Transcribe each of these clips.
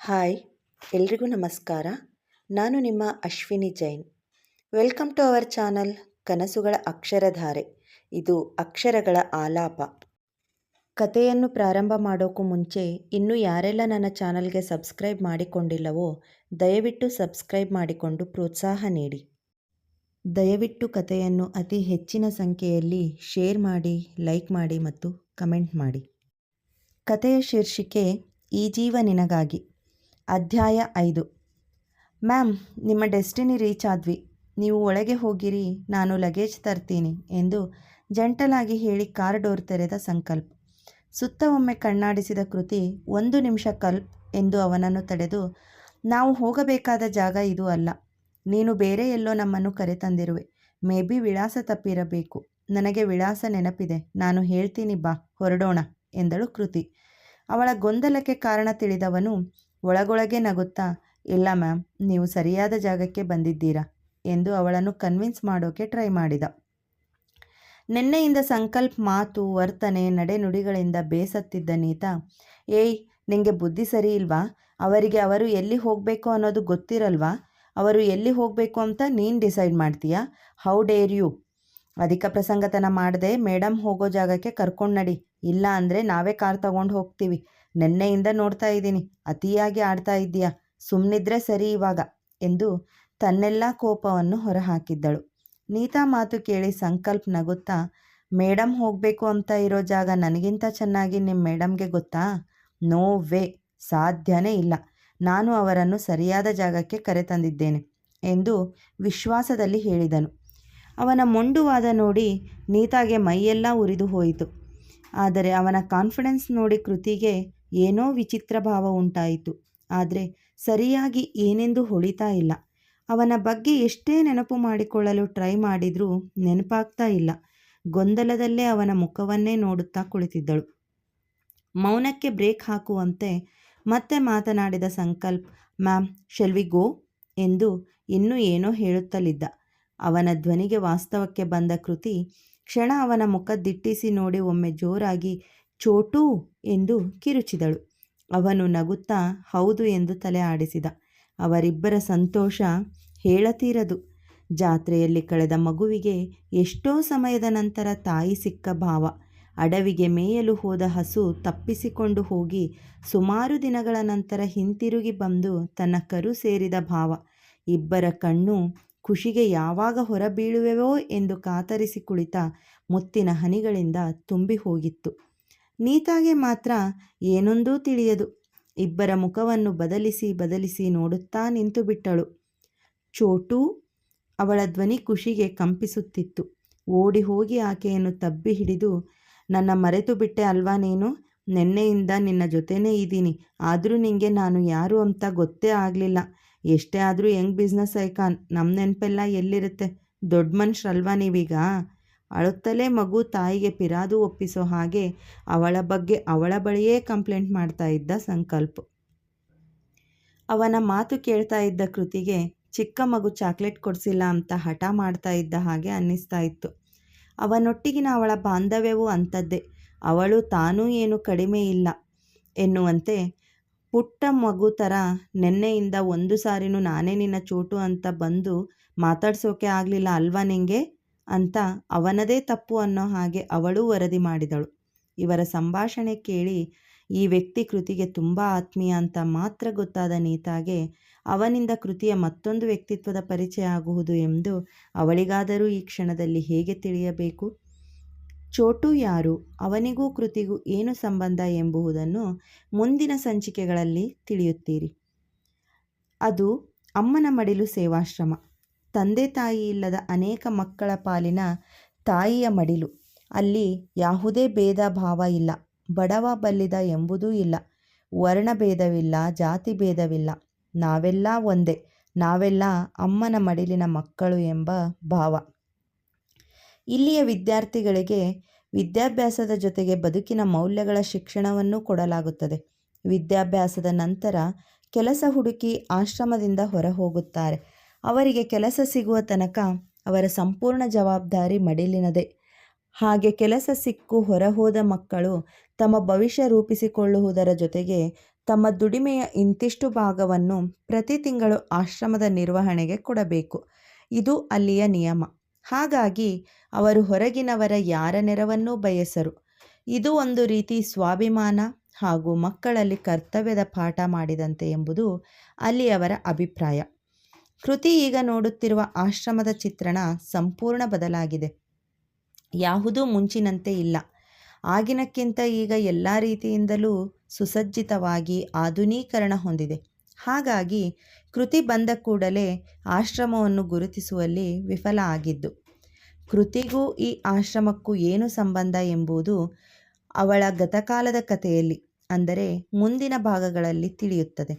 Hi, ಎಲ್ರಿಗೂ ನಮಸ್ಕಾರ. ನಾನು ನಿಮ್ಮ Ashwini Jain. Welcome to our channel ಕನಸುಗಳ ಅಕ್ಷರಧಾರೆ. ಇದು ಅಕ್ಷರಗಳ ಆಲಾಪ. ಕಥೆಯನ್ನು ಪ್ರಾರಂಭ ಮಾಡೋಕ್ಕೂ ಮುಂಚೆ ಇನ್ನೂ ಯಾರೆಲ್ಲ ನನ್ನ ಚಾನಲ್ಗೆ ಸಬ್ಸ್ಕ್ರೈಬ್ ಮಾಡಿಕೊಂಡಿಲ್ಲವೋ ದಯವಿಟ್ಟು ಸಬ್ಸ್ಕ್ರೈಬ್ ಮಾಡಿಕೊಂಡು ಪ್ರೋತ್ಸಾಹ ನೀಡಿ. ದಯವಿಟ್ಟು ಕಥೆಯನ್ನು ಅತಿ ಹೆಚ್ಚಿನ ಸಂಖ್ಯೆಯಲ್ಲಿ ಶೇರ್ ಮಾಡಿ, ಲೈಕ್ ಮಾಡಿ ಮತ್ತು ಕಮೆಂಟ್ ಮಾಡಿ. ಕಥೆಯ ಶೀರ್ಷಿಕೆ ಈ ಜೀವ ನಿನಗಾಗಿ. ಅಧ್ಯಾಯ 5. ಮ್ಯಾಮ್, ನಿಮ್ಮ ಡೆಸ್ಟಿನಿ ರೀಚ್ ಆದ್ವಿ. ನೀವು ಒಳಗೆ ಹೋಗಿರಿ, ನಾನು ಲಗೇಜ್ ತರ್ತೀನಿ ಎಂದು ಜಂಟಲಾಗಿ ಹೇಳಿ ಕಾರ್ ಡೋರ್ ತೆರೆದ ಸಂಕಲ್ಪ. ಸುತ್ತ ಒಮ್ಮೆ ಕಣ್ಣಾಡಿಸಿದ ಕೃತಿ 1 ನಿಮಿಷ ಕಲ್ಪ್ ಎಂದು ಅವನನ್ನು ತಡೆದು, ನಾವು ಹೋಗಬೇಕಾದ ಜಾಗ ಇದು ಅಲ್ಲ. ನೀನು ಬೇರೆ ಎಲ್ಲೋ ನಮ್ಮನ್ನು ಕರೆತಂದಿರುವೆ. ಮೇ ಬಿ ವಿಳಾಸ ತಪ್ಪಿರಬೇಕು. ನನಗೆ ವಿಳಾಸ ನೆನಪಿದೆ, ನಾನು ಹೇಳ್ತೀನಿ, ಬಾ ಹೊರಡೋಣ ಎಂದಳು ಕೃತಿ. ಅವಳ ಗೊಂದಲಕ್ಕೆ ಕಾರಣ ತಿಳಿದವನು ಒಳಗೊಳಗೆ ನಗುತ್ತಾ, ಇಲ್ಲ ಮ್ಯಾಮ್, ನೀವು ಸರಿಯಾದ ಜಾಗಕ್ಕೆ ಬಂದಿದ್ದೀರಾ ಎಂದು ಅವಳನ್ನು ಕನ್ವಿನ್ಸ್ ಮಾಡೋಕೆ ಟ್ರೈ ಮಾಡಿದ. ನಿನ್ನೆಯಿಂದ ಸಂಕಲ್ಪ ಮಾತು, ವರ್ತನೆ, ನಡೆನುಡಿಗಳಿಂದ ಬೇಸತ್ತಿದ್ದ ನೀತಾ, ಏಯ್, ನಿಂಗೆ ಬುದ್ಧಿ ಸರಿ ಇಲ್ವಾ? ಅವರಿಗೆ ಅವರು ಎಲ್ಲಿ ಹೋಗಬೇಕು ಅನ್ನೋದು ಗೊತ್ತಿರಲ್ವಾ? ಅವರು ಎಲ್ಲಿ ಹೋಗಬೇಕು ಅಂತ ನೀನು ಡಿಸೈಡ್ ಮಾಡ್ತೀಯಾ? How dare you? ಅಧಿಕ ಪ್ರಸಂಗತನ ಮಾಡದೆ ಮೇಡಮ್ ಹೋಗೋ ಜಾಗಕ್ಕೆ ಕರ್ಕೊಂಡು ನಡಿ, ಇಲ್ಲ ಅಂದರೆ ನಾವೇ ಕಾರ್ ತಗೊಂಡು ಹೋಗ್ತೀವಿ. ನೆನ್ನೆಯಿಂದ ನೋಡ್ತಾ ಇದ್ದೀನಿ, ಅತಿಯಾಗಿ ಆಡ್ತಾ ಇದ್ದೀಯಾ, ಸುಮ್ಮನಿದ್ರೆ ಸರಿ ಇವಾಗ ಎಂದು ತನ್ನೆಲ್ಲ ಕೋಪವನ್ನು ಹೊರಹಾಕಿದ್ದಳು. ನೀತಾ ಮಾತು ಕೇಳಿ ಸಂಕಲ್ಪ ನಗುತ್ತಾ, ಮೇಡಮ್ ಹೋಗಬೇಕು ಅಂತ ಇರೋ ಜಾಗ ನನಗಿಂತ ಚೆನ್ನಾಗಿ ನಿಮ್ಮ ಮೇಡಮ್ಗೆ ಗೊತ್ತಾ? ನೋ ವೇ, ಸಾಧ್ಯನೇ ಇಲ್ಲ. ನಾನು ಅವರನ್ನು ಸರಿಯಾದ ಜಾಗಕ್ಕೆ ಕರೆತಂದಿದ್ದೇನೆ ಎಂದು ವಿಶ್ವಾಸದಲ್ಲಿ ಹೇಳಿದನು. ಅವನ ಮೊಂಡುವಾದ ನೋಡಿ ನೀತಾಗೆ ಮೈಯೆಲ್ಲ ಉರಿದು ಹೋಯಿತು. ಆದರೆ ಅವನ ಕಾನ್ಫಿಡೆನ್ಸ್ ನೋಡಿ ಕೃತಿಗೆ ಏನೋ ವಿಚಿತ್ರ ಭಾವ ಉಂಟಾಯಿತು. ಆದರೆ ಸರಿಯಾಗಿ ಏನೆಂದು ಹೊಳಿತಾ ಇಲ್ಲ. ಅವನ ಬಗ್ಗೆ ಎಷ್ಟೇ ನೆನಪು ಮಾಡಿಕೊಳ್ಳಲು ಟ್ರೈ ಮಾಡಿದರೂ ನೆನಪಾಗ್ತಾ ಇಲ್ಲ. ಗೊಂದಲದಲ್ಲೇ ಅವನ ಮುಖವನ್ನೇ ನೋಡುತ್ತಾ ಕುಳಿತಿದ್ದಳು. ಮೌನಕ್ಕೆ ಬ್ರೇಕ್ ಹಾಕುವಂತೆ ಮತ್ತೆ ಮಾತನಾಡಿದ ಸಂಕಲ್ಪ, ಮ್ಯಾಮ್, ಶೆಲ್ ವಿ ಗೋ ಎಂದು ಇನ್ನೂ ಏನೋ ಹೇಳುತ್ತಲಿದ್ದ. ಅವನ ಧ್ವನಿಗೆ ವಾಸ್ತವಕ್ಕೆ ಬಂದ ಕೃತಿ ಕ್ಷಣ ಅವನ ಮುಖ ದಿಟ್ಟಿಸಿ ನೋಡಿ ಒಮ್ಮೆ ಜೋರಾಗಿ ಚೋಟು ಎಂದು ಕಿರುಚಿದಳು. ಅವನು ನಗುತ್ತಾ ಹೌದು ಎಂದು ತಲೆ ಆಡಿಸಿದ. ಅವರಿಬ್ಬರ ಸಂತೋಷ ಹೇಳತೀರದು. ಜಾತ್ರೆಯಲ್ಲಿ ಕಳೆದ ಮಗುವಿಗೆ ಎಷ್ಟೋ ಸಮಯದ ನಂತರ ತಾಯಿ ಸಿಕ್ಕ ಭಾವ. ಅಡವಿಗೆ ಮೇಯಲು ಹೋದ ಹಸು ತಪ್ಪಿಸಿಕೊಂಡು ಹೋಗಿ ಸುಮಾರು ದಿನಗಳ ನಂತರ ಹಿಂತಿರುಗಿ ಬಂದು ತನ್ನ ಕರು ಸೇರಿದ ಭಾವ. ಇಬ್ಬರ ಕಣ್ಣು ಖುಷಿಗೆ ಯಾವಾಗ ಹೊರಬೀಳುವೆವೋ ಎಂದು ಕಾತರಿಸಿ ಕುಳಿತ ಮುತ್ತಿನ ಹನಿಗಳಿಂದ ತುಂಬಿ ಹೋಗಿತ್ತು. ನೀತಾಗೆ ಮಾತ್ರ ಏನೊಂದೂ ತಿಳಿಯದು. ಇಬ್ಬರ ಮುಖವನ್ನು ಬದಲಿಸಿ ನೋಡುತ್ತಾ ನಿಂತು ಬಿಟ್ಟಳು. ಚೋಟು, ಅವಳ ಧ್ವನಿ ಖುಷಿಗೆ ಕಂಪಿಸುತ್ತಿತ್ತು. ಓಡಿ ಹೋಗಿ ಆಕೆಯನ್ನು ತಬ್ಬಿ ಹಿಡಿದು, ನನ್ನ ಮರೆತು ಬಿಟ್ಟೆ ಅಲ್ವಾ ನೀನು? ನೆನ್ನೆಯಿಂದ ನಿನ್ನ ಜೊತೆನೇ ಇದ್ದೀನಿ, ಆದರೂ ನಿಂಗೆ ನಾನು ಯಾರು ಅಂತ ಗೊತ್ತೇ ಆಗಲಿಲ್ಲ. ಎಷ್ಟೇ ಆದರೂ ಯಂಗ್ ಬಿಸ್ನೆಸ್ ಐಕಾನ್, ನಮ್ಮ ನೆನಪೆಲ್ಲ ಎಲ್ಲಿರುತ್ತೆ? ದೊಡ್ಡ ಮನುಷ್ಯರಲ್ವಾ ನೀವೀಗ? ಅಳುತ್ತಲೇ ಮಗು ತಾಯಿಗೆ ಪಿರಾದು ಒಪ್ಪಿಸೋ ಹಾಗೆ ಅವಳ ಬಗ್ಗೆ ಅವಳ ಬಳಿಯೇ ಕಂಪ್ಲೇಂಟ್ ಮಾಡ್ತಾ ಇದ್ದ ಸಂಕಲ್ಪ. ಅವನ ಮಾತು ಕೇಳ್ತಾ ಇದ್ದ ಕೃತಿಗೆ ಚಿಕ್ಕ ಮಗು ಚಾಕ್ಲೇಟ್ ಕೊಡಿಸಿಲ್ಲ ಅಂತ ಹಠ ಮಾಡ್ತಾ ಇದ್ದ ಹಾಗೆ ಅನ್ನಿಸ್ತಾ ಇತ್ತು. ಅವನೊಟ್ಟಿಗಿನ ಅವಳ ಬಾಂಧವ್ಯವೂ ಅಂಥದ್ದೇ. ಅವಳು ತಾನೂ ಏನು ಕಡಿಮೆ ಇಲ್ಲ ಎನ್ನುವಂತೆ ಪುಟ್ಟ ಮಗು ಥರ. ನೆನ್ನೆಯಿಂದ ಒಂದು ಸಾರಿನೂ ನಾನೇ ನಿನ್ನ ಚೋಟು ಅಂತ ಬಂದು ಮಾತಾಡ್ಸೋಕೆ ಆಗಲಿಲ್ಲ ಅಲ್ವಾ ನಿಂಗೆ ಅಂತ ಅವನದೇ ತಪ್ಪು ಅನ್ನೋ ಹಾಗೆ ಅವಳೂ ವರದಿ ಮಾಡಿದಳು. ಇವರ ಸಂಭಾಷಣೆ ಕೇಳಿ ಈ ವ್ಯಕ್ತಿ ಕೃತಿಗೆ ತುಂಬ ಆತ್ಮೀಯ ಅಂತ ಮಾತ್ರ ಗೊತ್ತಾದ ನೀತಾಗೆ ಅವನಿಂದ ಕೃತಿಯ ಮತ್ತೊಂದು ವ್ಯಕ್ತಿತ್ವದ ಪರಿಚಯ ಆಗುವುದು ಎಂದು ಅವಳಿಗಾದರೂ ಈ ಕ್ಷಣದಲ್ಲಿ ಹೇಗೆ ತಿಳಿಯಬೇಕು? ಚೋಟು ಯಾರು, ಅವನಿಗೂ ಕೃತಿಗೂ ಏನು ಸಂಬಂಧ ಎಂಬುದನ್ನು ಮುಂದಿನ ಸಂಚಿಕೆಗಳಲ್ಲಿ ತಿಳಿಯುತ್ತೀರಿ. ಅದು ಅಮ್ಮನ ಮಡಿಲು ಸೇವಾಶ್ರಮ. ತಂದೆ ತಾಯಿ ಇಲ್ಲದ ಅನೇಕ ಮಕ್ಕಳ ಪಾಲಿನ ತಾಯಿಯ ಮಡಿಲು. ಅಲ್ಲಿ ಯಾವುದೇ ಭೇದ ಭಾವ ಇಲ್ಲ, ಬಡವ ಬಲ್ಲಿದ ಎಂಬುದೂ ಇಲ್ಲ, ವರ್ಣಭೇದವಿಲ್ಲ, ಜಾತಿ ಭೇದವಿಲ್ಲ. ನಾವೆಲ್ಲ ಒಂದೇ, ನಾವೆಲ್ಲ ಅಮ್ಮನ ಮಡಿಲಿನ ಮಕ್ಕಳು ಎಂಬ ಭಾವ. ಇಲ್ಲಿಯ ವಿದ್ಯಾರ್ಥಿಗಳಿಗೆ ವಿದ್ಯಾಭ್ಯಾಸದ ಜೊತೆಗೆ ಬದುಕಿನ ಮೌಲ್ಯಗಳ ಶಿಕ್ಷಣವನ್ನು ಕೊಡಲಾಗುತ್ತದೆ. ವಿದ್ಯಾಭ್ಯಾಸದ ನಂತರ ಕೆಲಸ ಹುಡುಕಿ ಆಶ್ರಮದಿಂದ ಹೊರ ಹೋಗುತ್ತಾರೆ. ಅವರಿಗೆ ಕೆಲಸ ಸಿಗುವ ತನಕ ಅವರ ಸಂಪೂರ್ಣ ಜವಾಬ್ದಾರಿ ಮಡಿಲಿನದೇ. ಹಾಗೆ ಕೆಲಸ ಸಿಕ್ಕು ಹೊರಹೋದ ಮಕ್ಕಳು ತಮ್ಮ ಭವಿಷ್ಯ ರೂಪಿಸಿಕೊಳ್ಳುವುದರ ಜೊತೆಗೆ ತಮ್ಮ ದುಡಿಮೆಯ ಇಂತಿಷ್ಟು ಭಾಗವನ್ನು ಪ್ರತಿ ತಿಂಗಳು ಆಶ್ರಮದ ನಿರ್ವಹಣೆಗೆ ಕೊಡಬೇಕು. ಇದು ಅಲ್ಲಿಯ ನಿಯಮ. ಹಾಗಾಗಿ ಅವರು ಹೊರಗಿನವರ ಯಾರ ನೆರವನ್ನೂ ಬಯಸರು. ಇದು ಒಂದು ರೀತಿ ಸ್ವಾಭಿಮಾನ ಹಾಗೂ ಮಕ್ಕಳಲ್ಲಿ ಕರ್ತವ್ಯದ ಪಾಠ ಮಾಡಿದಂತೆ ಎಂಬುದು ಅಲ್ಲಿಯವರ ಅಭಿಪ್ರಾಯ. ಕೃತಿ ಈಗ ನೋಡುತ್ತಿರುವ ಆಶ್ರಮದ ಚಿತ್ರಣ ಸಂಪೂರ್ಣ ಬದಲಾಗಿದೆ. ಯಾವುದೂ ಮುಂಚಿನಂತೆ ಇಲ್ಲ. ಆಗಿನಕ್ಕಿಂತ ಈಗ ಎಲ್ಲ ರೀತಿಯಿಂದಲೂ ಸುಸಜ್ಜಿತವಾಗಿ ಆಧುನೀಕರಣ ಹೊಂದಿದೆ. ಹಾಗಾಗಿ ಕೃತಿ ಬಂದ ಕೂಡಲೇ ಆಶ್ರಮವನ್ನು ಗುರುತಿಸುವಲ್ಲಿ ವಿಫಲ ಆಗಿದ್ದು. ಕೃತಿಗೂ ಈ ಆಶ್ರಮಕ್ಕೂ ಏನು ಸಂಬಂಧ ಎಂಬುದು ಅವಳ ಗತಕಾಲದ ಕಥೆಯಲ್ಲಿ, ಅಂದರೆ ಮುಂದಿನ ಭಾಗಗಳಲ್ಲಿ ತಿಳಿಯುತ್ತದೆ.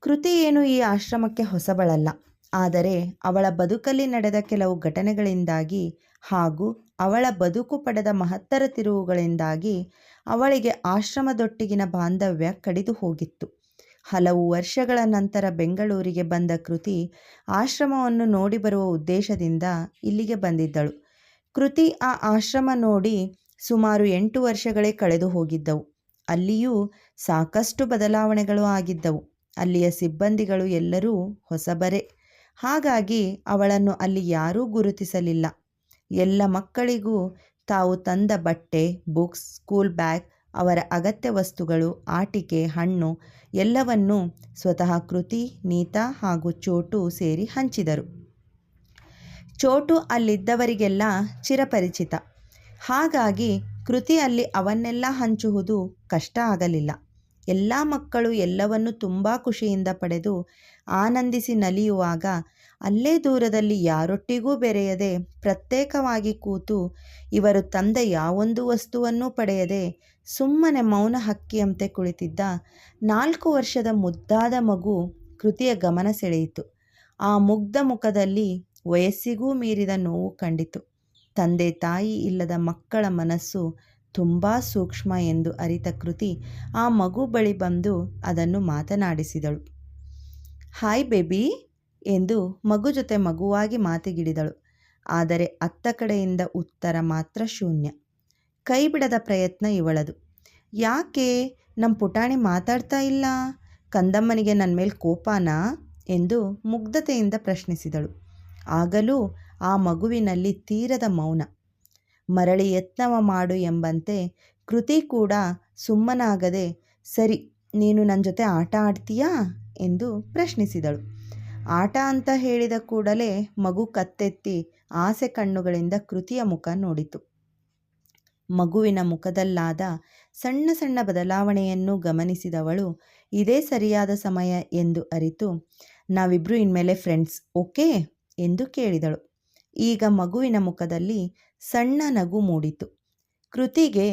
ಕೃತಿ ಏನು ಈ ಆಶ್ರಮಕ್ಕೆ ಹೊಸಬಳಲ್ಲ. ಆದರೆ ಅವಳ ಬದುಕಲ್ಲಿ ನಡೆದ ಕೆಲವು ಘಟನೆಗಳಿಂದಾಗಿ ಹಾಗೂ ಅವಳ ಬದುಕು ಪಡೆದ ಮಹತ್ತರ ತಿರುವುಗಳಿಂದಾಗಿ ಅವಳಿಗೆ ಆಶ್ರಮದೊಟ್ಟಿಗಿನ ಬಾಂಧವ್ಯ ಕಡಿದು ಹೋಗಿತ್ತು. ಹಲವು ವರ್ಷಗಳ ನಂತರ ಬೆಂಗಳೂರಿಗೆ ಬಂದ ಕೃತಿ ಆಶ್ರಮವನ್ನು ನೋಡಿ ಬರುವ ಉದ್ದೇಶದಿಂದ ಇಲ್ಲಿಗೆ ಬಂದಿದ್ದಳು. ಕೃತಿ ಆ ಆಶ್ರಮ ನೋಡಿ ಸುಮಾರು 8 ವರ್ಷಗಳೇ ಕಳೆದು ಹೋಗಿದ್ದವು. ಅಲ್ಲಿಯೂ ಸಾಕಷ್ಟು ಬದಲಾವಣೆಗಳು ಆಗಿದ್ದವು. ಅಲ್ಲಿಯ ಸಿಬ್ಬಂದಿಗಳು ಎಲ್ಲರೂ ಹೊಸಬರೇ. ಹಾಗಾಗಿ ಅವಳನ್ನು ಅಲ್ಲಿ ಯಾರೂ ಗುರುತಿಸಲಿಲ್ಲ. ಎಲ್ಲ ಮಕ್ಕಳಿಗೂ ತಾವು ತಂದ ಬಟ್ಟೆ, ಬುಕ್ಸ್, ಸ್ಕೂಲ್ ಬ್ಯಾಗ್, ಅವರ ಅಗತ್ಯ ವಸ್ತುಗಳು, ಆಟಿಕೆ, ಹಣ್ಣು ಎಲ್ಲವನ್ನೂ ಸ್ವತಃ ಕೃತಿ, ನೀತಾ ಹಾಗೂ ಚೋಟು ಸೇರಿ ಹಂಚಿದರು. ಚೋಟು ಅಲ್ಲಿದ್ದವರಿಗೆಲ್ಲ ಚಿರಪರಿಚಿತ. ಹಾಗಾಗಿ ಕೃತಿ ಅಲ್ಲಿ ಅವನ್ನೆಲ್ಲ ಹಂಚುವುದು ಕಷ್ಟ ಆಗಲಿಲ್ಲ. ಎಲ್ಲ ಮಕ್ಕಳು ಎಲ್ಲವನ್ನು ತುಂಬ ಖುಷಿಯಿಂದ ಪಡೆದು ಆನಂದಿಸಿ ನಲಿಯುವಾಗ ಅಲ್ಲೇ ದೂರದಲ್ಲಿ ಯಾರೊಟ್ಟಿಗೂ ಬೆರೆಯದೆ ಪ್ರತ್ಯೇಕವಾಗಿ ಕೂತು ಇವರು ತಂದ ಯಾವೊಂದು ವಸ್ತುವನ್ನೂ ಪಡೆಯದೆ ಸುಮ್ಮನೆ ಮೌನ ಹಕ್ಕಿಯಂತೆ ಕುಳಿತಿದ್ದ 4 ವರ್ಷದ ಮುದ್ದಾದ ಮಗು ಕೃತಿಯ ಗಮನ ಸೆಳೆಯಿತು. ಆ ಮುಗ್ಧ ಮುಖದಲ್ಲಿ ವಯಸ್ಸಿಗೂ ಮೀರಿದ ನೋವು ಕಂಡಿತು. ತಂದೆ ತಾಯಿ ಇಲ್ಲದ ಮಕ್ಕಳ ಮನಸ್ಸು ತುಂಬ ಸೂಕ್ಷ್ಮ ಎಂದು ಅರಿತ ಕೃತಿ ಆ ಮಗು ಬಳಿ ಬಂದು ಅದನ್ನು ಮಾತನಾಡಿಸಿದಳು. ಹಾಯ್ ಬೇಬಿ ಎಂದು ಮಗು ಜೊತೆ ಮಗುವಾಗಿ ಮಾತಿಗಿಡಿದಳು. ಆದರೆ ಅತ್ತ ಕಡೆಯಿಂದ ಉತ್ತರ ಮಾತ್ರ ಶೂನ್ಯ. ಕೈ ಬಿಡದ ಪ್ರಯತ್ನ ಇವಳದು. ಯಾಕೆ ನಮ್ಮ ಪುಟಾಣಿ ಮಾತಾಡ್ತಾ ಇಲ್ಲ? ಕಂದಮ್ಮನಿಗೆ ನನ್ನ ಮೇಲೆ ಕೋಪನಾ ಎಂದು ಮುಗ್ಧತೆಯಿಂದ ಪ್ರಶ್ನಿಸಿದಳು. ಆಗಲೂ ಆ ಮಗುವಿನಲ್ಲಿ ತೀರದ ಮೌನ. ಮರಳಿ ಯತ್ನವ ಮಾಡು ಎಂಬಂತೆ ಕೃತಿ ಕೂಡ ಸುಮ್ಮನಾಗದೆ, ಸರಿ ನೀನು ನನ್ನ ಜೊತೆ ಆಟ ಆಡ್ತೀಯಾ ಎಂದು ಪ್ರಶ್ನಿಸಿದಳು. ಆಟ ಅಂತ ಹೇಳಿದ ಕೂಡಲೇ ಮಗು ಕತ್ತೆತ್ತಿ ಆಸೆ ಕಣ್ಣುಗಳಿಂದ ಕೃತಿಯ ಮುಖ ನೋಡಿತು. ಮಗುವಿನ ಮುಖದಲ್ಲಾದ ಸಣ್ಣ ಸಣ್ಣ ಬದಲಾವಣೆಯನ್ನು ಗಮನಿಸಿದವಳು ಇದೇ ಸರಿಯಾದ ಸಮಯ ಎಂದು ಅರಿತು, ನಾವಿಬ್ಬರು ಇನ್ಮೇಲೆ ಫ್ರೆಂಡ್ಸ್ ಓಕೆ ಎಂದು ಕೇಳಿದಳು. ಈಗ ಮಗುವಿನ ಮುಖದಲ್ಲಿ ಸಣ್ಣ ನಗು ಮೂಡಿತು. ಕೃತಿಗೆ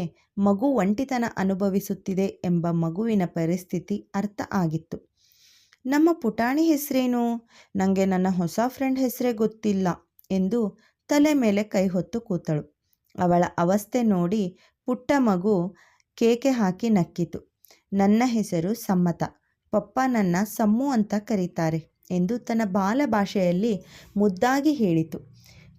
ಮಗು ಒಂಟಿತನ ಅನುಭವಿಸುತ್ತಿದೆ ಎಂಬ ಮಗುವಿನ ಪರಿಸ್ಥಿತಿ ಅರ್ಥ ಆಗಿತ್ತು. ನಮ್ಮ ಪುಟಾಣಿ ಹೆಸರೇನು? ನನಗೆ ನನ್ನ ಹೊಸ ಫ್ರೆಂಡ್ ಹೆಸರೇ ಗೊತ್ತಿಲ್ಲ ಎಂದು ತಲೆ ಮೇಲೆ ಕೈ ಹೊತ್ತು ಕೂತಳು. ಅವಳ ಅವಸ್ಥೆ ನೋಡಿ ಪುಟ್ಟ ಮಗು ಕೇಕೆ ಹಾಕಿ ನಕ್ಕಿತು. ನನ್ನ ಹೆಸರು ಸಮ್ಮತ, ಪಪ್ಪ ನನ್ನ ಸಮ್ಮು ಅಂತ ಕರೀತಾರೆ ಎಂದು ತನ್ನ ಬಾಲ ಭಾಷೆಯಲ್ಲಿ ಮುದ್ದಾಗಿ ಹೇಳಿತು.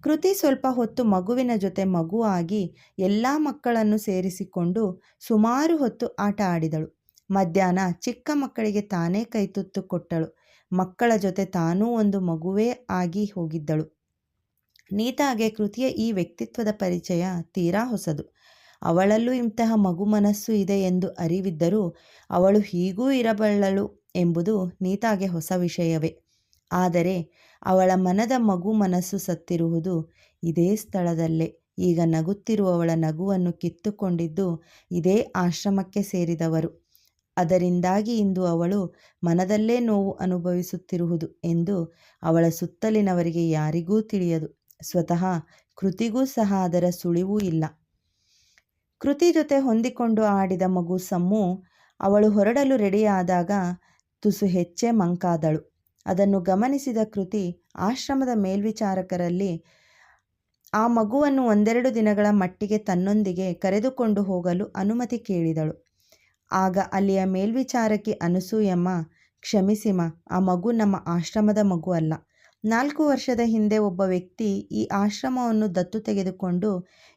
ಕೃತಿ ಸ್ವಲ್ಪ ಹೊತ್ತು ಮಗುವಿನ ಜೊತೆ ಮಗುವಾಗಿ ಎಲ್ಲ ಮಕ್ಕಳನ್ನು ಸೇರಿಸಿಕೊಂಡು ಸುಮಾರು ಹೊತ್ತು ಆಟ ಆಡಿದಳು. ಮಧ್ಯಾಹ್ನ ಚಿಕ್ಕ ಮಕ್ಕಳಿಗೆ ತಾನೇ ಕೈತುತ್ತು ಕೊಟ್ಟಳು. ಮಕ್ಕಳ ಜೊತೆ ತಾನೂ ಒಂದು ಮಗುವೇ ಆಗಿ ಹೋಗಿದ್ದಳು. ನೀತಾಗೆ ಕೃತಿಯ ಈ ವ್ಯಕ್ತಿತ್ವದ ಪರಿಚಯ ತೀರಾ ಹೊಸದು. ಅವಳಲ್ಲೂ ಇಂತಹ ಮಗು ಮನಸ್ಸು ಇದೆ ಎಂದು ಅರಿವಿದ್ದರೂ ಅವಳು ಹೀಗೂ ಇರಬಲ್ಲಳು ಎಂಬುದು ನೀತಾಗೆ ಹೊಸ ವಿಷಯವೇ. ಆದರೆ ಅವಳ ಮನದ ಮಗು ಮನಸ್ಸು ಸತ್ತಿರುವುದು ಇದೇ ಸ್ಥಳದಲ್ಲೇ. ಈಗ ನಗುತ್ತಿರುವವಳ ನಗುವನ್ನು ಕಿತ್ತುಕೊಂಡಿದ್ದು ಇದೇ ಆಶ್ರಮಕ್ಕೆ ಸೇರಿದವರು. ಅದರಿಂದಾಗಿ ಇಂದು ಅವಳು ಮನದಲ್ಲೇ ನೋವು ಅನುಭವಿಸುತ್ತಿರುವುದು ಎಂದು ಅವಳ ಸುತ್ತಲಿನವರಿಗೆ ಯಾರಿಗೂ ತಿಳಿಯದು. ಸ್ವತಃ ಕೃತಿಗೂ ಸಹ ಅದರ ಸುಳಿವೂ ಇಲ್ಲ. ಕೃತಿ ಜೊತೆ ಹೊಂದಿಕೊಂಡು ಆಡಿದ ಮಗು ಸಮ್ಮು ಅವಳು ಹೊರಡಲು ರೆಡಿಯಾದಾಗ ತುಸು ಹೆಚ್ಚೇ ಮಂಕಾದಳು. ಅದನ್ನು ಗಮನಿಸಿದ ಕೃತಿ ಆಶ್ರಮದ ಮೇಲ್ವಿಚಾರಕರಲ್ಲಿ ಆ ಮಗುವನ್ನು 1-2 ದಿನಗಳ ಮಟ್ಟಿಗೆ ತನ್ನೊಂದಿಗೆ ಕರೆದುಕೊಂಡು ಹೋಗಲು ಅನುಮತಿ ಕೇಳಿದಳು. ಆಗ ಅಲ್ಲಿಯ ಮೇಲ್ವಿಚಾರಕಿ ಅನಸೂಯಮ್ಮ, ಕ್ಷಮಿಸಿಮ, ಆ ಮಗು ನಮ್ಮ ಆಶ್ರಮದ ಮಗು ಅಲ್ಲ. 4 ವರ್ಷದ ಹಿಂದೆ ಒಬ್ಬ ವ್ಯಕ್ತಿ ಈ ಆಶ್ರಮವನ್ನು ದತ್ತು ತೆಗೆದುಕೊಂಡು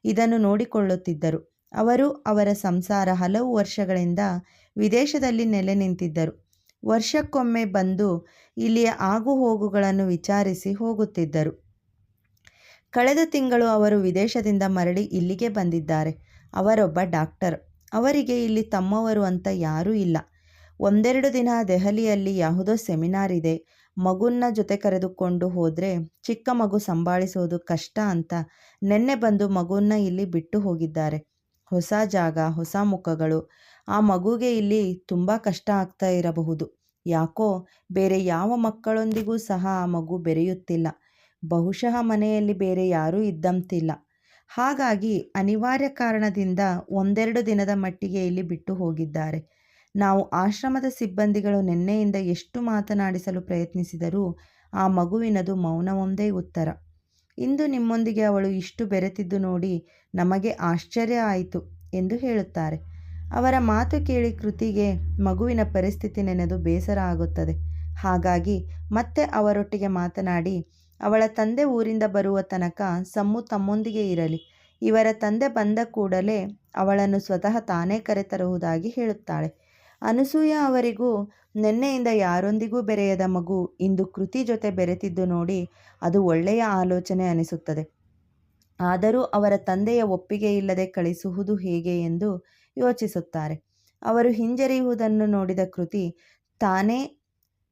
ಇದನ್ನು ನೋಡಿಕೊಳ್ಳುತ್ತಿದ್ದರು. ಅವರು ಅವರ ಸಂಸಾರ ಹಲವು ವರ್ಷಗಳಿಂದ ವಿದೇಶದಲ್ಲಿ ನೆಲೆ ನಿಂತಿದ್ದರು. ವರ್ಷಕ್ಕೊಮ್ಮೆ ಬಂದು ಇಲ್ಲಿಯ ಆಗುಹೋಗುಗಳನ್ನು ವಿಚಾರಿಸಿ ಹೋಗುತ್ತಿದ್ದರು. ಕಳೆದ ತಿಂಗಳು ಅವರು ವಿದೇಶದಿಂದ ಮರಳಿ ಇಲ್ಲಿಗೆ ಬಂದಿದ್ದಾರೆ. ಅವರೊಬ್ಬ ಡಾಕ್ಟರ್. ಅವರಿಗೆ ಇಲ್ಲಿ ತಮ್ಮವರು ಅಂತ ಯಾರೂ ಇಲ್ಲ. ಒಂದೆರಡು ದಿನ ದೆಹಲಿಯಲ್ಲಿ ಯಾವುದೋ ಸೆಮಿನಾರ್ ಇದೆ, ಮಗುನ್ನ ಜೊತೆ ಕರೆದುಕೊಂಡು ಹೋದರೆ ಚಿಕ್ಕ ಮಗು ಸಂಭಾಳಿಸೋದು ಕಷ್ಟ ಅಂತ ನೆನ್ನೆ ಬಂದು ಮಗುನ್ನ ಇಲ್ಲಿ ಬಿಟ್ಟು ಹೋಗಿದ್ದಾರೆ. ಹೊಸ ಜಾಗ, ಹೊಸ ಮುಖಗಳು. ಆ ಮಗುಗೆ ಇಲ್ಲಿ ತುಂಬ ಕಷ್ಟ ಆಗ್ತಾ ಇರಬಹುದು. ಯಾಕೋ ಬೇರೆ ಯಾವ ಮಕ್ಕಳೊಂದಿಗೂ ಸಹ ಆ ಮಗು ಬೆರೆಯುತ್ತಿಲ್ಲ. ಬಹುಶಃ ಮನೆಯಲ್ಲಿ ಬೇರೆ ಯಾರೂ ಇದ್ದಂತಿಲ್ಲ. ಹಾಗಾಗಿ ಅನಿವಾರ್ಯ ಕಾರಣದಿಂದ ಒಂದೆರಡು ದಿನದ ಮಟ್ಟಿಗೆ ಇಲ್ಲಿ ಬಿಟ್ಟು ಹೋಗಿದ್ದಾರೆ. ನಾವು ಆಶ್ರಮದ ಸಿಬ್ಬಂದಿಗಳು ನಿನ್ನೆಯಿಂದ ಎಷ್ಟು ಮಾತನಾಡಿಸಲು ಪ್ರಯತ್ನಿಸಿದರೂ ಆ ಮಗುವಿನದು ಮೌನವೊಂದೇ ಉತ್ತರ. ಇಂದು ನಿಮ್ಮೊಂದಿಗೆ ಅವಳು ಇಷ್ಟು ಬೆರೆತಿದ್ದು ನೋಡಿ ನಮಗೆ ಆಶ್ಚರ್ಯ ಆಯಿತು ಎಂದು ಹೇಳುತ್ತಾರೆ. ಅವರ ಮಾತು ಕೇಳಿ ಕೃತಿಗೆ ಮಗುವಿನ ಪರಿಸ್ಥಿತಿ ನೆನೆದು ಬೇಸರ ಆಗುತ್ತದೆ. ಹಾಗಾಗಿ ಮತ್ತೆ ಅವರೊಟ್ಟಿಗೆ ಮಾತನಾಡಿ, ಅವಳ ತಂದೆ ಊರಿಂದ ಬರುವ ತನಕ ಸಮ್ಮು ತಮ್ಮೊಂದಿಗೆ ಇರಲಿ. ಇವರ ತಂದೆ ಬಂದ ಕೂಡಲೇ ಅವಳನ್ನು ಸ್ವತಃ ತಾನೇ ಕರೆತರುವುದಾಗಿ ಹೇಳುತ್ತಾಳೆ. ಅನಸೂಯ ಅವರಿಗೂ ನಿನ್ನೆಯಿಂದ ಯಾರೊಂದಿಗೂ ಬೆರೆಯದ ಮಗು ಇಂದು ಕೃತಿ ಜೊತೆ ಬೆರೆತಿದ್ದು ನೋಡಿ ಅದು ಒಳ್ಳೆಯ ಆಲೋಚನೆ ಅನಿಸುತ್ತದೆ. ಆದರೂ ಅವರ ತಂದೆಯ ಒಪ್ಪಿಗೆ ಇಲ್ಲದೆ ಕಳಿಸುವುದು ಹೇಗೆ ಎಂದು ಯೋಚಿಸುತ್ತಾರೆ. ಅವರು ಹಿಂಜರಿಯುವುದನ್ನು ನೋಡಿದ ಕೃತಿ ತಾನೇ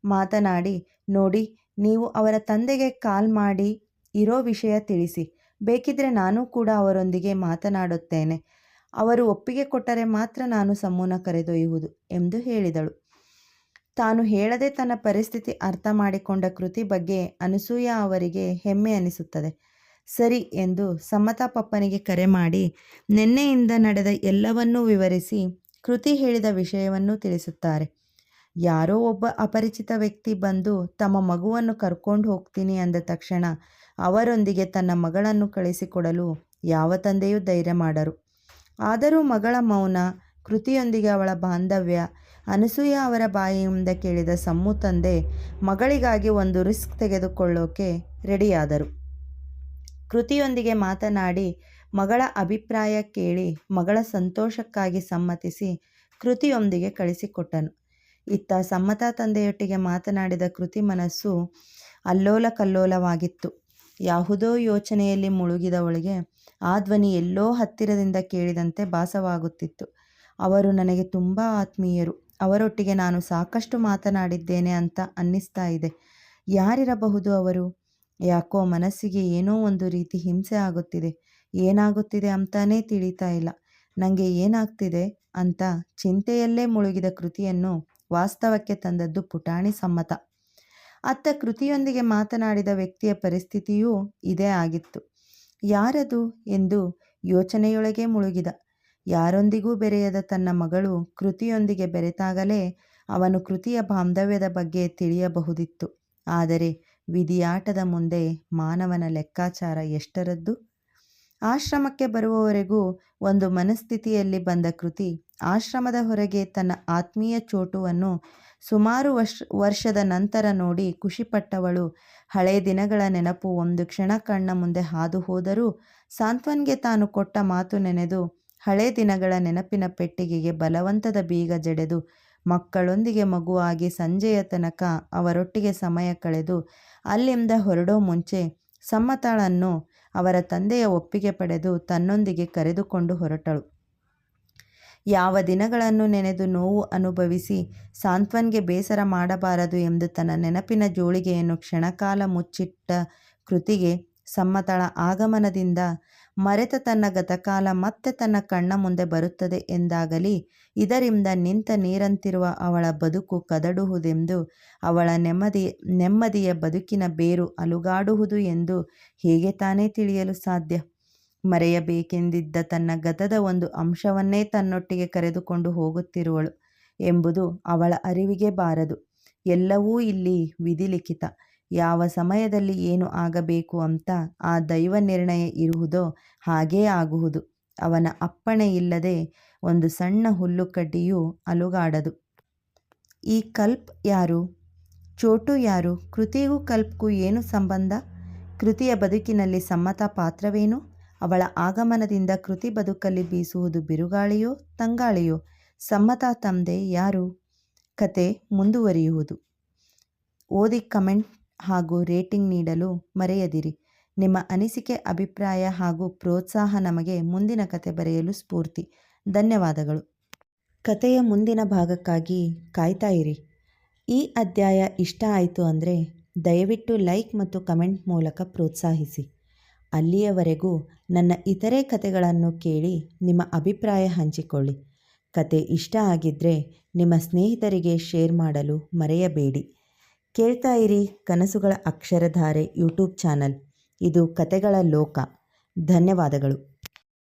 ಮಾತನಾಡಿ, ನೋಡಿ, ನೀವು ಅವರ ತಂದೆಗೆ ಕಾಲ್ ಮಾಡಿ ಇರೋ ವಿಷಯ ತಿಳಿಸಿ. ಬೇಕಿದ್ರೆ ನಾನು ಕೂಡ ಅವರೊಂದಿಗೆ ಮಾತನಾಡುತ್ತೇನೆ. ಅವರು ಒಪ್ಪಿಗೆ ಕೊಟ್ಟರೆ ಮಾತ್ರ ನಾನು ಸಮ್ಮುನ ಕರೆದೊಯ್ಯುವುದು ಎಂದು ಹೇಳಿದಳು. ತಾನು ಹೇಳದೆ ತನ್ನ ಪರಿಸ್ಥಿತಿ ಅರ್ಥ ಮಾಡಿಕೊಂಡ ಕೃತಿ ಬಗ್ಗೆ ಅನಸೂಯ ಅವರಿಗೆ ಹೆಮ್ಮೆ ಅನಿಸುತ್ತದೆ. ಸರಿ ಎಂದು ಸಮತಾ ಪಪ್ಪನಿಗೆ ಕರೆ ಮಾಡಿ ನಿನ್ನೆಯಿಂದ ನಡೆದ ಎಲ್ಲವನ್ನೂ ವಿವರಿಸಿ ಕೃತಿ ಹೇಳಿದ ವಿಷಯವನ್ನೂ ತಿಳಿಸುತ್ತಾರೆ. ಯಾರೋ ಒಬ್ಬ ಅಪರಿಚಿತ ವ್ಯಕ್ತಿ ಬಂದು ತಮ್ಮ ಮಗುವನ್ನು ಕರ್ಕೊಂಡು ಹೋಗ್ತೀನಿ ಅಂದ ತಕ್ಷಣ ಅವರೊಂದಿಗೆ ತನ್ನ ಮಗಳನ್ನು ಕಳಿಸಿಕೊಡಲು ಯಾವ ತಂದೆಯೂ ಧೈರ್ಯ ಮಾಡರು. ಆದರೂ ಮಗಳ ಮೌನ, ಕೃತಿಯೊಂದಿಗೆ ಅವಳ ಬಾಂಧವ್ಯ, ಅನಸೂಯ ಅವರ ಬಾಯಿಯಿಂದ ಕೇಳಿದ ಸಮ್ಮು ತಂದೆ ಮಗಳಿಗಾಗಿ ಒಂದು ರಿಸ್ಕ್ ತೆಗೆದುಕೊಳ್ಳೋಕೆ ರೆಡಿಯಾದರು. ಕೃತಿಯೊಂದಿಗೆ ಮಾತನಾಡಿ ಮಗಳ ಅಭಿಪ್ರಾಯ ಕೇಳಿ ಮಗಳ ಸಂತೋಷಕ್ಕಾಗಿ ಸಮ್ಮತಿಸಿ ಕೃತಿಯೊಂದಿಗೆ ಕಳಿಸಿಕೊಟ್ಟನು. ಇತ್ತ ಸಮ್ಮತಾ ತಂದೆಯೊಟ್ಟಿಗೆ ಮಾತನಾಡಿದ ಕೃತಿ ಮನಸ್ಸು ಅಲ್ಲೋಲ ಕಲ್ಲೋಲವಾಗಿತ್ತು. ಯಾವುದೋ ಯೋಚನೆಯಲ್ಲಿ ಮುಳುಗಿದವಳಿಗೆ ಆ ಧ್ವನಿ ಎಲ್ಲೋ ಹತ್ತಿರದಿಂದ ಕೇಳಿದಂತೆ ಭಾಸವಾಗುತ್ತಿತ್ತು. ಅವರು ನನಗೆ ತುಂಬ ಆತ್ಮೀಯರು. ಅವರೊಟ್ಟಿಗೆ ನಾನು ಸಾಕಷ್ಟು ಮಾತನಾಡಿದ್ದೇನೆ ಅಂತ ಅನ್ನಿಸ್ತಾ ಇದೆ. ಯಾರಿರಬಹುದು ಅವರು? ಯಾಕೋ ಮನಸ್ಸಿಗೆ ಏನೋ ಒಂದು ರೀತಿ ಹಿಂಸೆ ಆಗುತ್ತಿದೆ. ಏನಾಗುತ್ತಿದೆ ಅಂತಾನೇ ತಿಳಿತಾ ಇಲ್ಲ. ನನಗೆ ಏನಾಗ್ತಿದೆ ಅಂತ ಚಿಂತೆಯಲ್ಲೇ ಮುಳುಗಿದ ಕೃತಿಯನ್ನು ವಾಸ್ತವಕ್ಕೆ ತಂದದ್ದು ಪುಟಾಣಿ ಸಮ್ಮತ. ಅತ್ತ ಕೃತಿಯೊಂದಿಗೆ ಮಾತನಾಡಿದ ವ್ಯಕ್ತಿಯ ಪರಿಸ್ಥಿತಿಯೂ ಇದೇ ಆಗಿತ್ತು. ಯಾರದು ಎಂದು ಯೋಚನೆಯೊಳಗೆ ಮುಳುಗಿದ. ಯಾರೊಂದಿಗೂ ಬೆರೆಯದ ತನ್ನ ಮಗಳು ಕೃತಿಯೊಂದಿಗೆ ಬೆರೆತಾಗಲೇ ಅವನು ಕೃತಿಯ ಬಾಂಧವ್ಯದ ಬಗ್ಗೆ ತಿಳಿಯಬಹುದಿತ್ತು. ಆದರೆ ವಿಧಿಯಾಟದ ಮುಂದೆ ಮಾನವನ ಲೆಕ್ಕಾಚಾರ ಎಷ್ಟರದ್ದು? ಆಶ್ರಮಕ್ಕೆ ಬರುವವರೆಗೂ ಒಂದು ಮನಸ್ಥಿತಿಯಲ್ಲಿ ಬಂದ ಕೃತಿ ಆಶ್ರಮದ ಹೊರಗೆ ತನ್ನ ಆತ್ಮೀಯ ಚೋಟುವನ್ನು ಸುಮಾರು ವರ್ಷದ ನಂತರ ನೋಡಿ ಖುಷಿಪಟ್ಟವಳು ಹಳೆ ದಿನಗಳ ನೆನಪು ಒಂದು ಕ್ಷಣ ಕಣ್ಣ ಮುಂದೆ ಹಾದು ಹೋದರೂ ಸಾಂತ್ವನ್ಗೆ ತಾನು ಕೊಟ್ಟ ಮಾತು ನೆನೆದು ಹಳೆ ದಿನಗಳ ನೆನಪಿನ ಪೆಟ್ಟಿಗೆಗೆ ಬಲವಂತದ ಬೀಗ ಜಡೆದು ಮಕ್ಕಳೊಂದಿಗೆ ಮಗುವಾಗಿ ಸಂಜೆಯ ತನಕ ಅವರೊಟ್ಟಿಗೆ ಸಮಯ ಕಳೆದು ಅಲ್ಲಿಂದ ಹೊರಡೋ ಮುಂಚೆ ಸಮ್ಮತಾಳನ್ನು ಅವರ ತಂದೆಯ ಒಪ್ಪಿಗೆ ಪಡೆದು ತನ್ನೊಂದಿಗೆ ಕರೆದುಕೊಂಡು ಹೊರಟಳು. ಯಾವ ದಿನಗಳನ್ನು ನೆನೆದು ನೋವು ಅನುಭವಿಸಿ ಸಾಂತ್ವನ್ಗೆ ಬೇಸರ ಮಾಡಬಾರದು ಎಂದು ತನ್ನ ನೆನಪಿನ ಜೋಳಿಗೆಯನ್ನು ಕ್ಷಣಕಾಲ ಮುಚ್ಚಿಟ್ಟ ಕೃತಿಗೆ ಸಮ್ಮತಳ ಆಗಮನದಿಂದ ಮರೆತ ತನ್ನ ಗತಕಾಲ ಮತ್ತೆ ತನ್ನ ಕಣ್ಣ ಮುಂದೆ ಬರುತ್ತದೆ ಎಂದಾಗಲಿ ಇದರಿಂದ ನಿಂತ ನೀರಂತಿರುವ ಅವಳ ಬದುಕು ಕದಡುವುದೆಂದು ಅವಳ ನೆಮ್ಮದಿಯ ಬದುಕಿನ ಬೇರು ಅಲುಗಾಡುವುದು ಎಂದು ಹೇಗೆ ತಾನೇ ತಿಳಿಯಲು ಸಾಧ್ಯ? ಮರೆಯಬೇಕೆಂದಿದ್ದ ತನ್ನ ಗತದ ಒಂದು ಅಂಶವನ್ನೇ ತನ್ನೊಟ್ಟಿಗೆ ಕರೆದುಕೊಂಡು ಹೋಗುತ್ತಿರುವಳು ಎಂಬುದು ಅವಳ ಅರಿವಿಗೆ ಬಾರದು. ಎಲ್ಲವೂ ಇಲ್ಲಿ ವಿಧಿಲಿಖಿತ. ಯಾವ ಸಮಯದಲ್ಲಿ ಏನು ಆಗಬೇಕು ಅಂತ ಆ ದೈವ ನಿರ್ಣಯ ಇರುವುದೋ ಹಾಗೇ ಆಗುವುದು. ಅವನ ಅಪ್ಪಣೆ ಇಲ್ಲದೆ ಒಂದು ಸಣ್ಣ ಹುಲ್ಲುಕಡ್ಡಿಯೂ ಅಲುಗಾಡದು. ಈ ಕಲ್ಪ್ ಯಾರು? ಚೋಟು ಯಾರು? ಕೃತಿಗೂ ಕಲ್ಪ್ಗೂ ಏನು ಸಂಬಂಧ? ಕೃತಿಯ ಬದುಕಿನಲ್ಲಿ ಸಮ್ಮತ ಪಾತ್ರವೇನು? ಅವಳ ಆಗಮನದಿಂದ ಕೃತಿ ಬದುಕಲ್ಲಿ ಬೀಸುವುದು ಬಿರುಗಾಳಿಯೋ ತಂಗಾಳಿಯೋ? ಸಮ್ಮತ ತಂದೆ ಯಾರು? ಕತೆ ಮುಂದುವರಿಯುವುದು. ಓದಿ ಕಮೆಂಟ್ ಹಾಗೂ ರೇಟಿಂಗ್ ನೀಡಲು ಮರೆಯದಿರಿ. ನಿಮ್ಮ ಅನಿಸಿಕೆ, ಅಭಿಪ್ರಾಯ ಹಾಗೂ ಪ್ರೋತ್ಸಾಹ ನಮಗೆ ಮುಂದಿನ ಕತೆ ಬರೆಯಲು ಸ್ಫೂರ್ತಿ. ಧನ್ಯವಾದಗಳು. ಕತೆಯ ಮುಂದಿನ ಭಾಗಕ್ಕಾಗಿ ಕಾಯ್ತಾ ಇರಿ. ಈ ಅಧ್ಯಾಯ ಇಷ್ಟ ಆಯಿತು ಅಂದರೆ ದಯವಿಟ್ಟು ಲೈಕ್ ಮತ್ತು ಕಮೆಂಟ್ ಮೂಲಕ ಪ್ರೋತ್ಸಾಹಿಸಿ. ಅಲ್ಲಿಯವರೆಗೂ ನನ್ನ ಇತರೆ ಕತೆಗಳನ್ನು ಕೇಳಿ ನಿಮ್ಮ ಅಭಿಪ್ರಾಯ ಹಂಚಿಕೊಳ್ಳಿ. ಕತೆ ಇಷ್ಟ ಆಗಿದ್ದರೆ ನಿಮ್ಮ ಸ್ನೇಹಿತರಿಗೆ ಶೇರ್ ಮಾಡಲು ಮರೆಯಬೇಡಿ. ಕೇಳ್ತಾ ಇರಿ ಕನಸುಗಳ ಅಕ್ಷರಧಾರೆ ಯೂಟ್ಯೂಬ್ ಚಾನಲ್. ಇದು ಕತೆಗಳ ಲೋಕ. ಧನ್ಯವಾದಗಳು.